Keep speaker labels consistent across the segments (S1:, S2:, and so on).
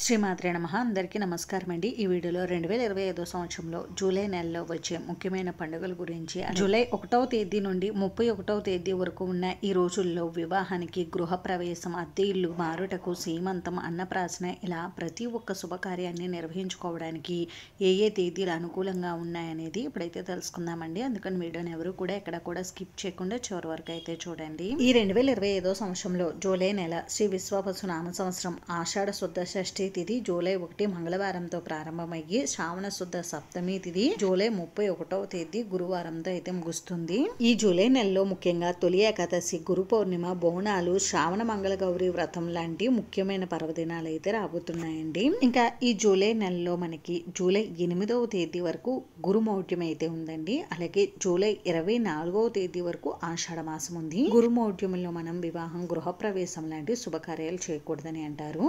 S1: శ్రీమాత్రే నమః. అందరికీ నమస్కారం అండి. ఈ వీడియోలో 2025 సంవత్సరంలో జూలై నెలలో వచ్చే ముఖ్యమైన పండుగల గురించి, జూలై 1వ తేదీ నుండి 31వ తేదీ వరకు ఉన్న ఈ రోజుల్లో వివాహానికి, గృహప్రవేశం, అద్దె ఇల్లు మారుటకు, సీమంతం, అన్నప్రాసన ఇలా ప్రతి ఒక్క శుభకార్యాన్ని నిర్వహించుకోవడానికి ఏ తేదీలు అనుకూలంగా ఉన్నాయనేది ఇప్పుడైతే తెలుసుకుందామండి. అందుకని వీడియోని ఎవరు కూడా ఎక్కడ కూడా స్కిప్ చేయకుండా చివరి వరకు అయితే చూడండి. ఈ 2025 సంవత్సరంలో జూలై నెల శ్రీ విశ్వావసు నామ సంవత్సరం ఆషాఢ శుద్ధ షష్ఠి తిథి జూలై 1 మంగళవారంతో ప్రారంభమయ్యి శ్రావణ శుద్ధ సప్తమి తిథి జూలై 31వ తేదీ గురువారంతో అయితే ముగుస్తుంది. ఈ జూలై నెలలో ముఖ్యంగా తొలి ఏకాదశి, గురు పౌర్ణిమ, బోనాలు, శ్రావణ మంగళ గౌరి వ్రతం లాంటి ముఖ్యమైన పర్వదినాలు అయితే రాబోతున్నాయండి. ఇంకా ఈ జూలై నెలలో మనకి జూలై 8వ తేదీ వరకు గురుమౌఢ్యం అయితే ఉందండి. అలాగే జూలై 24వ తేదీ వరకు ఆషాఢ మాసం ఉంది. గురుమౌఢ్యంలో మనం వివాహం, గృహప్రవేశం లాంటి శుభకార్యాలు చేయకూడదని అంటారు.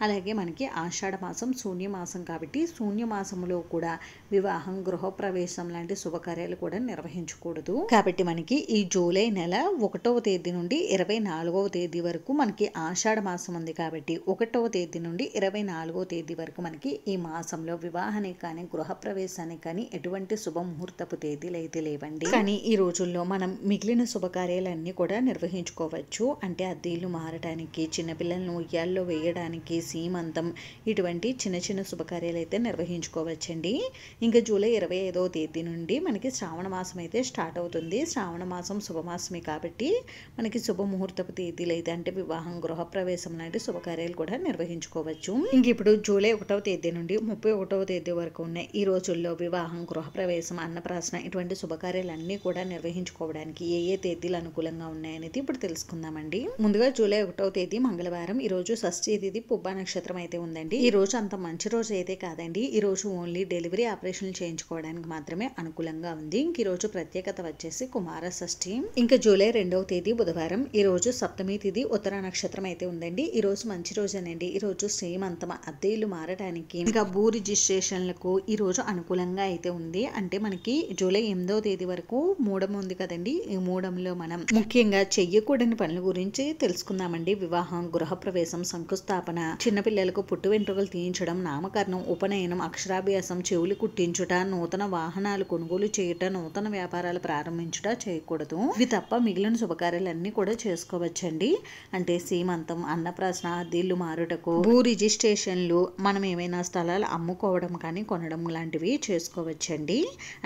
S1: అలాగే మనకి ఆషాఢ మాసం శూన్యమాసం కాబట్టి శూన్యమాసంలో కూడా వివాహం, గృహప్రవేశం లాంటి శుభకార్యాలు కూడా నిర్వహించకూడదు. కాబట్టి మనకి ఈ జూలై నెల 1వ తేదీ నుండి 24వ తేదీ వరకు మనకి ఆషాఢ మాసం ఉంది కాబట్టి 1వ తేదీ నుండి 24వ తేదీ వరకు మనకి ఈ మాసంలో వివాహానికి కానీ గృహప్రవేశానికి కానీ ఎటువంటి శుభముహూర్తపు తేదీలు అయితే లేవండి. కానీ ఈ రోజుల్లో మనం మిగిలిన శుభకార్యాలన్నీ కూడా నిర్వహించుకోవచ్చు. అంటే అద్దెలు మారడానికి, చిన్నపిల్లలను ఉయ్యాల్లో వేయడానికి, సీమంతం ఇటువంటి చిన్న చిన్న శుభకార్యాలు అయితే నిర్వహించుకోవచ్చండి. ఇంకా జూలై 25వ తేదీ నుండి మనకి శ్రావణ మాసం అయితే స్టార్ట్ అవుతుంది. శ్రావణ మాసం శుభమాసమే కాబట్టి మనకి శుభముహూర్తపు తేదీలు అయితే అంటే వివాహం, గృహప్రవేశం లాంటి శుభకార్యాలు కూడా నిర్వహించుకోవచ్చు. ఇంక ఇప్పుడు జూలై 1వ తేదీ నుండి 31వ తేదీ వరకు ఉన్న ఈ రోజుల్లో వివాహం, గృహప్రవేశం, అన్నప్రాసన ఇటువంటి శుభకార్యాలన్నీ కూడా నిర్వహించుకోవడానికి ఏ తేదీలు అనుకూలంగా ఉన్నాయనేది ఇప్పుడు తెలుసుకుందామండి. ముందుగా జూలై 1వ తేదీ మంగళవారం. ఈ రోజు షష్ఠి తిథి, పుబ్బ నక్షత్రం అయితే ఉందండి. ఈ రోజు అంత మంచి రోజు అయితే కాదండి. ఈ రోజు ఓన్లీ డెలివరీ ఆపరేషన్లు చేయించుకోవడానికి మాత్రమే అనుకూలంగా ఉంది. ఇంక ఈ రోజు ప్రత్యేకత వచ్చేసి కుమార షష్ఠి. ఇంకా జూలై 2వ తేదీ బుధవారం. ఈ రోజు సప్తమి తిథి, ఉత్తర నక్షత్రం అయితే ఉందండి. ఈ రోజు మంచి రోజేనండి. ఈ రోజు శ్రీమంతం, అద్దెలు మారడానికి, ఇంకా భూ రిజిస్ట్రేషన్లకు ఈ రోజు అనుకూలంగా అయితే ఉంది. అంటే మనకి జూలై 8వ తేదీ వరకు మూడం ఉంది కదండి. ఈ మూడంలో మనం ముఖ్యంగా చెయ్యకూడని పనుల గురించి తెలుసుకుందామండి. వివాహం, గృహప్రవేశం, శంకుస్థాపన, చిన్నపిల్లలకు పుట్టు వెంట్రుకలు తీయించడం, నామకరణం, ఉపనయనం, అక్షరాభ్యాసం, చెవులు కుట్టించుట, నూతన వాహనాలు కొనుగోలు చేయుట, నూతన వ్యాపారాలు ప్రారంభించుట చేయకూడదు. ఇవి తప్ప మిగిలిన శుభకార్యాలన్నీ కూడా చేసుకోవచ్చండి. అంటే సీమంతం, అన్నప్రాసన, అద్దెలు మారుటకు, భూ రిజిస్ట్రేషన్లు, మనం ఏమైనా స్థలాలు అమ్ముకోవడం కానీ కొనడం లాంటివి చేసుకోవచ్చండి.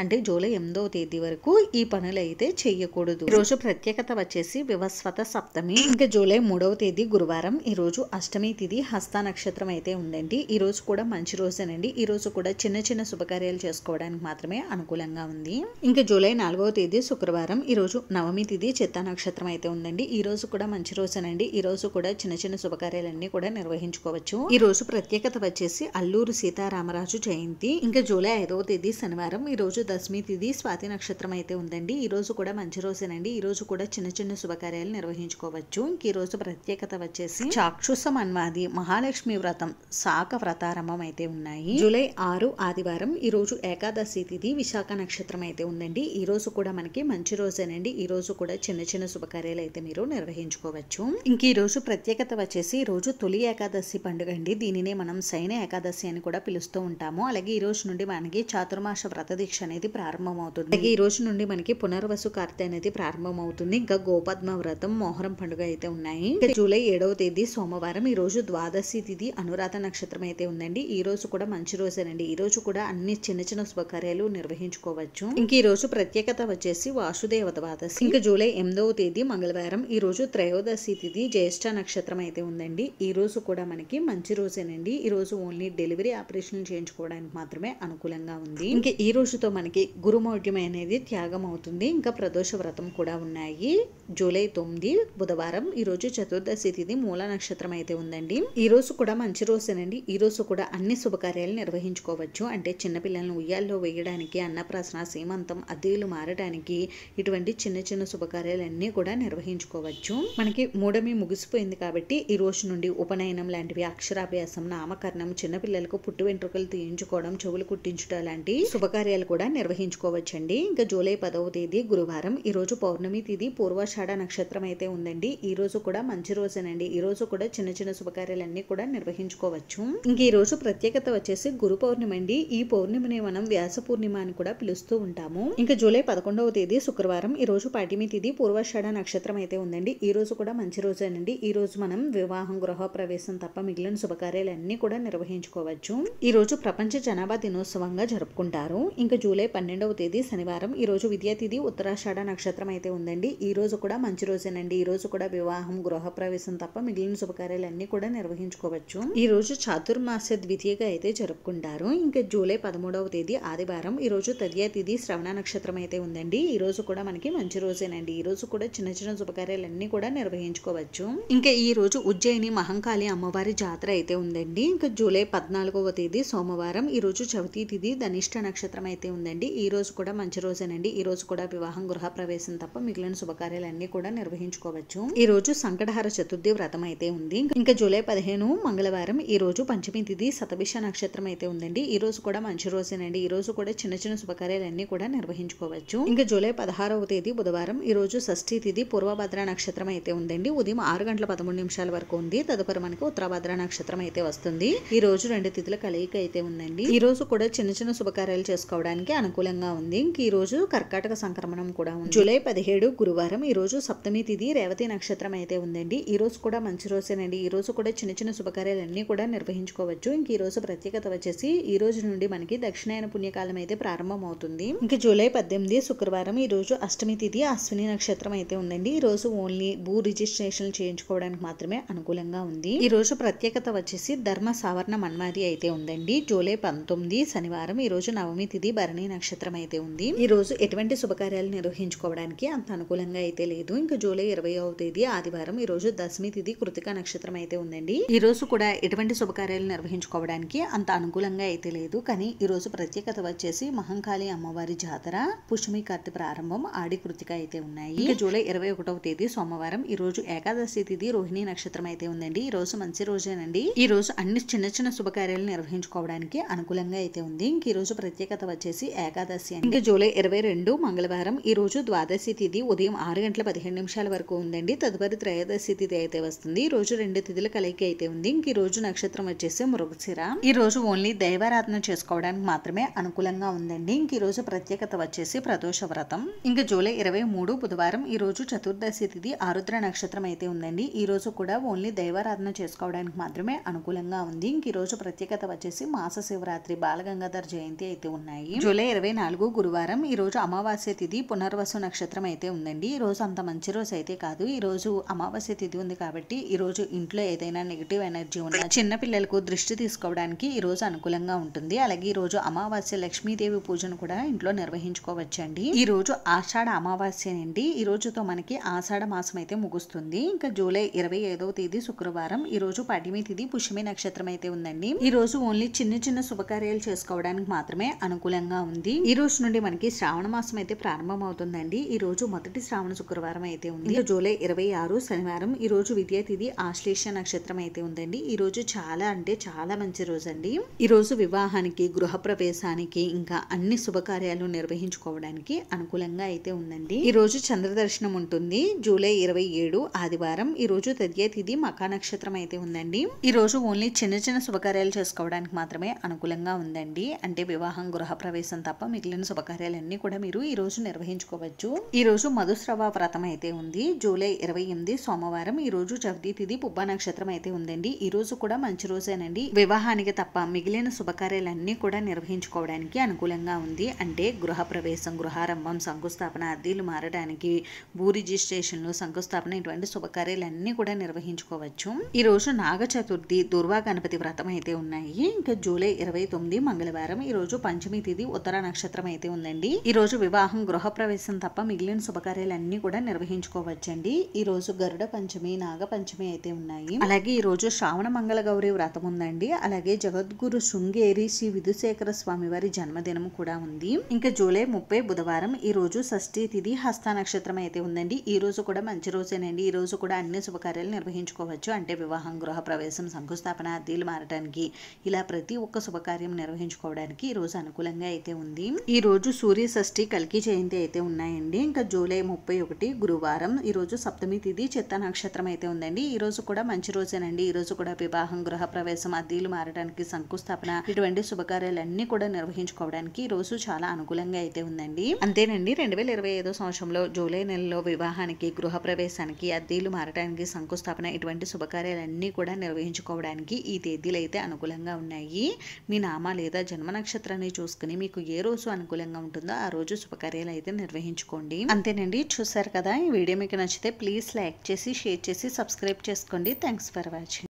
S1: అంటే జూలై 8వ తేదీ వరకు ఈ పనులు అయితే చేయకూడదు. ఈ రోజు ప్రత్యేకత వచ్చేసి వివస్వత సప్తమి. ఇంకా జూలై 3వ తేదీ గురువారం. ఈ రోజు అష్టమి తిథి, హస్త నక్షత్రం అయితే ఉందండి. ఈ రోజు కూడా మంచి రోజేనండి. ఈ రోజు కూడా చిన్న చిన్న శుభకార్యాలు చేసుకోవడానికి మాత్రమే అనుకూలంగా ఉంది. ఇంకా జూలై 4వ తేదీ శుక్రవారం. ఈ రోజు నవమి తిథి, చిత్త నక్షత్రం అయితే ఉందండి. ఈ రోజు కూడా మంచి రోజేనండి. ఈ రోజు కూడా చిన్న చిన్న శుభకార్యాలన్నీ కూడా నిర్వహించుకోవచ్చు. ఈ రోజు ప్రత్యేకత వచ్చేసి అల్లూరు సీతారామరాజు జయంతి. ఇంకా జూలై 5వ తేదీ శనివారం. ఈ రోజు దశమి తిథి, స్వాతి నక్షత్రం అయితే ఉందండి. ఈ రోజు కూడా మంచి రోజేనండి. ఈ రోజు కూడా చిన్న చిన్న శుభకార్యాలు నిర్వహించుకోవచ్చు. ఇంక ఈ రోజు ప్రత్యేకత వచ్చేసి చాక్షుష మన్వాది, మహాలక్ష్మి వ్రతం, శాక వ్రతారంభం అయితే ఉన్నాయి. జూలై 6 ఆదివారం. ఈ రోజు ఏకాదశి తిథి, విశాఖ నక్షత్రం అయితే ఉందండి. ఈ రోజు కూడా మనకి మంచి రోజేనండి. ఈ రోజు కూడా చిన్న చిన్న శుభకార్యాలు అయితే మీరు నిర్వహించుకోవచ్చు. ఇంక ఈ రోజు ప్రత్యేకత వచ్చేసి ఈ రోజు తొలి ఏకాదశి పండుగ అండి. దీనినే మనం శయన ఏకాదశి అని కూడా పిలుస్తూ ఉంటాము. అలాగే ఈ రోజు నుండి మనకి చాతుర్మాస వ్రత దీక్ష అనేది ప్రారంభం అవుతుంది. అలాగే ఈ రోజు నుండి మనకి పునర్వసు కార్తె అనేది ప్రారంభం అవుతుంది. ఇంకా గోపద్మ వ్రతం, మోహరం పండుగ అయితే ఉన్నాయి. జూలై 7వ తేదీ సోమవారం. ఈ రోజు ద్వాదశి తిథి, అనురాధ నక్షత్రం అయితే ఉందండి. ఈ రోజు కూడా మంచి రోజేనండి. ఈ రోజు కూడా అన్ని చిన్న చిన్న శుభకార్యాలు నిర్వహించుకోవచ్చు. ఇంక ఈ రోజు ప్రత్యేకత వచ్చేసి వాసుదేవ ద్వాదశి. ఇంకా జూలై 8వ తేదీ మంగళవారం. ఈ రోజు త్రయోదశి తిథి, జ్యేష్ఠ నక్షత్రం అయితే ఉందండి. ఈ రోజు కూడా మనకి మంచి రోజేనండి. ఈ రోజు ఓన్లీ డెలివరీ ఆపరేషన్ చేయించుకోవడానికి మాత్రమే అనుకూలంగా ఉంది. ఇంకా ఈ రోజుతో మనకి గురుమౌఢ్యం అనేది త్యాగం అవుతుంది. ఇంకా ప్రదోష వ్రతం కూడా ఉన్నాయి. జూలై 9 బుధవారం. ఈ రోజు చతుర్దశి తిథి, మూల నక్షత్రం అయితే ఉందండి. ఈ రోజు కూడా మంచి రోజేనండి. ఈ రోజు కూడా అన్ని శుభకార్యాలు నిర్వహించుకోవచ్చు. అంటే చిన్నపిల్లలను ఉయ్యాల్లో వేయడానికి, అన్నప్రాసన, సీమంతం, అద్దెలు మారడానికి ఇటువంటి చిన్న చిన్న శుభకార్యాలన్నీ కూడా నిర్వహించుకోవచ్చు. మనకి మూడమి ముగిసిపోయింది కాబట్టి ఈ రోజు నుండి ఉపనయనం లాంటివి, అక్షరాభ్యాసం, నామకరణం, చిన్నపిల్లలకు పుట్టు వెంట్రుకలు తీయించుకోవడం, చెవులు కుట్టించుట లాంటి శుభకార్యాలు కూడా నిర్వహించుకోవచ్చండి. ఇంకా జూలై 10వ తేదీ గురువారం. ఈ రోజు పౌర్ణమి తిథి, పూర్వాషాఢ నక్షత్రం అయితే ఉందండి. ఈ రోజు కూడా మంచి రోజేనండి. ఈ రోజు కూడా చిన్న చిన్న శుభకార్యాలన్నీ కూడా నిర్వహించుకోవచ్చు. నిర్వహించుకోవచ్చు. ఇంక ఈ రోజు ప్రత్యేకత వచ్చేసి గురు పౌర్ణమి అండి. ఈ పౌర్ణమిని మనం వ్యాస పూర్ణిమ అని కూడా పిలుస్తూ ఉంటాము. ఇంకా జూలై 11వ తేదీ శుక్రవారం. ఈ రోజు పాడ్యమి తిథి, పూర్వాషాఢ నక్షత్రం అయితే ఉందండి. ఈ రోజు కూడా మంచి రోజేనండి. ఈ రోజు మనం వివాహం, గృహ ప్రవేశం తప్ప మిగిలిన శుభకార్యాలన్నీ కూడా నిర్వహించుకోవచ్చు. ఈ రోజు ప్రపంచ జనాభా దినోత్సవంగా జరుపుకుంటారు. ఇంకా జూలై 12వ తేదీ శనివారం. ఈ రోజు విద్యా తిథి, ఉత్తరాషాఢ నక్షత్రం అయితే ఉందండి. ఈ రోజు కూడా మంచి రోజేనండి. ఈ రోజు కూడా వివాహం, గృహ ప్రవేశం తప్ప మిగిలిన శుభకార్యాలన్నీ కూడా నిర్వహించుకోవచ్చు. ఈ రోజు చాతుర్మాస ద్వితీయగా అయితే జరుపుకుంటారు. ఇంకా జూలై 13వ తేదీ ఆదివారం. ఈ రోజు తదియా తిథి, శ్రవణ నక్షత్రం అయితే ఉందండి. ఈ రోజు కూడా మనకి మంచి రోజేనండి. ఈ రోజు కూడా చిన్న చిన్న శుభకార్యాలన్నీ కూడా నిర్వహించుకోవచ్చు. ఇంకా ఈ రోజు ఉజ్జయిని మహంకాళి అమ్మవారి జాతర అయితే ఉందండి. ఇంకా జూలై 14వ తేదీ సోమవారం. ఈ రోజు చవితి తిథి, ధనిష్ట నక్షత్రం అయితే ఉందండి. ఈ రోజు కూడా మంచి రోజేనండి. ఈ రోజు కూడా వివాహం, గృహ ప్రవేశం తప్ప మిగిలిన శుభకార్యాలన్నీ కూడా నిర్వహించుకోవచ్చు. ఈ రోజు సంకటహర చతుర్థి వ్రతం అయితే ఉంది. ఇంకా జూలై 15 మంగళవారం. ఈ రోజు పంచమి తిథి, శతభిష నక్షత్రం అయితే ఉందండి. ఈ రోజు కూడా మంచి రోజేనండి. ఈ రోజు కూడా చిన్న చిన్న శుభకార్యాలన్నీ కూడా నిర్వహించుకోవచ్చు. ఇంకా జూలై 16వ తేదీ బుధవారం. ఈ రోజు షష్ఠి తిథి, పూర్వభద్ర నక్షత్రం అయితే ఉందండి. ఉదయం 6:13 వరకు ఉంది. తదుపరి మనకి ఉత్తరభద్ర నక్షత్రం అయితే వస్తుంది. ఈ రోజు 2 తిథుల కలయిక అయితే ఉందండి. ఈ రోజు కూడా చిన్న చిన్న శుభకార్యాలు చేసుకోవడానికి అనుకూలంగా ఉంది. ఇంక ఈ రోజు కర్కాటక సంక్రమణం కూడా ఉంది. జూలై 17 గురువారం. ఈ రోజు సప్తమి తిథి, రేవతి నక్షత్రం అయితే ఉందండి. ఈ రోజు కూడా మంచి రోజేనండి. ఈ రోజు కూడా చిన్న చిన్న శుభకార్యాలన్నీ కూడా నిర్వహించుకోవచ్చు. ఇంక ఈ రోజు ప్రత్యేకత వచ్చేసి ఈ రోజు నుండి మనకి దక్షిణాయన పుణ్యకాలం అయితే ప్రారంభం అవుతుంది. ఇంకా జూలై 18 శుక్రవారం. ఈ రోజు అష్టమి తిథి, అశ్విని నక్షత్రం అయితే ఉందండి. ఈ రోజు ఓన్లీ భూ రిజిస్ట్రేషన్ చేయించుకోవడానికి మాత్రమే అనుకూలంగా ఉంది. ఈ రోజు ప్రత్యేకత వచ్చేసి ధర్మ సావర్ణ మన్మాది అయితే ఉందండి. జూలై 19 శనివారం. ఈ రోజు నవమి తిథి, భరణి నక్షత్రం అయితే ఉంది. ఈ రోజు ఎటువంటి శుభకార్యాలు నిర్వహించుకోవడానికి అంత అనుకూలంగా అయితే లేదు. ఇంకా జూలై 20వ తేదీ ఆదివారం. ఈ రోజు దశమి తిథి, కృతిక నక్షత్రం అయితే ఉందండి. ఈ రోజు కూడా ఎటువంటి శుభకార్యాలు నిర్వహించుకోవడానికి అంత అనుకూలంగా అయితే లేదు. కానీ ఈ రోజు ప్రత్యేకత వచ్చేసి మహంకాళి అమ్మవారి జాతర, పుష్యమి కార్తె ప్రారంభం, ఆడి కృతిక అయితే ఉన్నాయి. ఇంకా జూలై 21వ తేదీ సోమవారం. ఈ రోజు ఏకాదశి తిథి, రోహిణి నక్షత్రం అయితే ఉందండి. ఈ రోజు మంచి రోజేనండి. ఈ రోజు అన్ని చిన్న చిన్న శుభకార్యాలు నిర్వహించుకోవడానికి అనుకూలంగా అయితే ఉంది. ఇంక ఈ రోజు ప్రత్యేకత వచ్చేసి ఏకాదశి. ఇంకా జూలై 22 మంగళవారం. ఈ రోజు ద్వాదశి తిథి, ఉదయం 6:15 వరకు ఉందండి. తదుపరి త్రయోదశి తిథి అయితే వస్తుంది. ఈ రోజు 2 తిథుల కలయిక అయితే ఉంది. ఇంక ఈ రోజు నక్షత్రం వచ్చేసి మృగశిర. ఈ రోజు ఓన్లీ దైవారాధన చేసుకోవడానికి మాత్రమే అనుకూలంగా ఉందండి. ఇంక ఈ రోజు ప్రత్యేకత వచ్చేసి ప్రదోష వ్రతం. ఇంకా జూలై 23 బుధవారం. ఈ రోజు చతుర్దశి తిథి, ఆరుద్ర నక్షత్రం అయితే ఉందండి. ఈ రోజు కూడా ఓన్లీ దైవారాధన చేసుకోవడానికి మాత్రమే అనుకూలంగా ఉంది. ఇంక ఈ రోజు ప్రత్యేకత వచ్చేసి మాస శివరాత్రి, బాలగంగాధర్ జయంతి అయితే ఉన్నాయి. జూలై 24 గురువారం. ఈ రోజు అమావాస్య తిథి, పునర్వసు నక్షత్రం అయితే ఉందండి. ఈ రోజు అంత మంచి రోజు అయితే కాదు. ఈ రోజు అమావాస్య తిథి ఉంది కాబట్టి ఈ రోజు ఇంట్లో ఏదైనా నెగిటివ్ ఎనర్జీ ఉన్న చిన్న పిల్లలకు దృష్టి తీసుకోవడానికి ఈ రోజు అనుకూలంగా ఉంటుంది. అలాగే ఈ రోజు అమావాస్య లక్ష్మీదేవి పూజను కూడా ఇంట్లో నిర్వహించుకోవచ్చండి. ఈ రోజు ఆషాఢ అమావాస్య అండి. ఈ రోజుతో మనకి ఆషాఢ మాసం అయితే ముగుస్తుంది. ఇంకా జూలై 25వ తేదీ శుక్రవారం. ఈ రోజు పాడ్యమి తిథి, పుష్యమి నక్షత్రం అయితే ఉందండి. ఈ రోజు ఓన్లీ చిన్న చిన్న శుభకార్యాలు చేసుకోవడానికి మాత్రమే అనుకూలంగా ఉంది. ఈ రోజు నుండి మనకి శ్రావణ మాసం అయితే ప్రారంభం అవుతుందండి. ఈ రోజు మొదటి శ్రావణ శుక్రవారం అయితే ఉంది. జూలై 26 శనివారం. ఈ రోజు విద్యా తిథి, ఆశ్లేష నక్షత్రం అయితే ఉందండి. ఈ రోజు చాలా అంటే చాలా మంచి రోజు అండి. ఈ రోజు వివాహానికి, గృహ ప్రవేశానికి, ఇంకా అన్ని శుభకార్యాలు నిర్వహించుకోవడానికి అనుకూలంగా అయితే ఉందండి. ఈ రోజు చంద్ర దర్శనం ఉంటుంది. జూలై 27 ఆదివారం. ఈ రోజు తదియా తిథి, మఖా నక్షత్రం అయితే ఉందండి. ఈ రోజు ఓన్లీ చిన్న చిన్న శుభకార్యాలు చేసుకోవడానికి మాత్రమే అనుకూలంగా ఉందండి. అంటే వివాహం, గృహ ప్రవేశం తప్ప మిగిలిన శుభకార్యాలన్నీ కూడా మీరు ఈ రోజు నిర్వహించుకోవచ్చు. ఈ రోజు మధుశ్రవ వ్రతం అయితే ఉంది. జూలై 28 సోమవారం. ఈ రోజు చవితి తిథి, పుబ్బ నక్షత్రం అయితే ఉందండి. ఈ రోజు కూడా మంచి రోజేనండి. వివాహానికి తప్ప మిగిలిన శుభకార్యాలన్నీ కూడా నిర్వహించుకోవడానికి అనుకూలంగా ఉంది. అంటే గృహ ప్రవేశం, గృహారంభం, శంకుస్థాపన, అద్దీలు మారడానికి, భూ రిజిస్ట్రేషన్లు, శంకుస్థాపన, ఇటువంటి శుభకార్యాలన్నీ కూడా నిర్వహించుకోవచ్చు. ఈ రోజు నాగ చతుర్థి, దుర్వా గణపతి వ్రతం అయితే ఉన్నాయి. ఇంకా జూలై 29 మంగళవారం. ఈ రోజు పంచమి తిథి, ఉత్తర నక్షత్రం అయితే ఉందండి. ఈ రోజు వివాహం, గృహ ప్రవేశం తప్ప మిగిలిన శుభకార్యాలన్నీ కూడా నిర్వహించుకోవచ్చండి. ఈ రోజు గరుడ పంచమి, నాగ పంచమి అయితే ఉన్నాయి. అలాగే ఈ రోజు శ్రావణ మంగళ గౌరి వ్రతం ఉందండి. అలాగే జగద్గురు శృంగేరి శ్రీ విధుశేఖర స్వామి వారి జన్మదినం కూడా ఉంది. ఇంకా జూలై 30 బుధవారం. ఈ రోజు షష్ఠి తిథి, హస్త నక్షత్రం అయితే ఉందండి. ఈ రోజు కూడా మంచి రోజేనండి. ఈ రోజు కూడా అన్ని శుభకార్యాలు నిర్వహించుకోవచ్చు. అంటే వివాహం, గృహ ప్రవేశం, శంకుస్థాపన, అద్దీలు మారడానికి, ఇలా ప్రతి ఒక్క శుభకార్యం నిర్వహించుకోవడానికి ఈ రోజు అనుకూలంగా అయితే ఉంది. ఈ రోజు సూర్య షష్ఠి, కల్కి జయంతి అయితే ఉన్నాయండి. ఇంకా జూలై 31 గురువారం. ఈ రోజు సప్తమి తిథి, చిత్త నక్షత్రం అయితే ఉందండి. ఈ రోజు కూడా మంచి రోజేనండి. ఈ రోజు కూడా వివాహం, వివాహం, గృహప్రవేశం, అద్దీలు మారడానికి శంకుస్థాపన ఇటువంటి శుభకార్యాలన్నీ కూడా నిర్వహించుకోవడానికి ఈ రోజు చాలా అనుకూలంగా అయితే ఉందండి. అంతేనండి, 2025 సంవత్సరంలో జూలై నెలలో వివాహానికి, గృహప్రవేశానికి, అద్దీలు మారడానికి శంకుస్థాపన ఇటువంటి శుభకార్యాలన్నీ కూడా నిర్వహించుకోవడానికి ఈ తేదీలు అయితే అనుకూలంగా ఉన్నాయి. మీ నామ లేదా జన్మ నక్షత్రాన్ని చూసుకుని మీకు ఏ రోజు అనుకూలంగా ఉంటుందో ఆ రోజు శుభకార్యాలు అయితే నిర్వహించుకోండి. అంతేనండి, చూసారు కదా. ఈ వీడియో మీకు నచ్చితే ప్లీజ్ లైక్ చేసి, షేర్ చేసి, సబ్స్క్రైబ్ చేసుకోండి. Thanks for watching.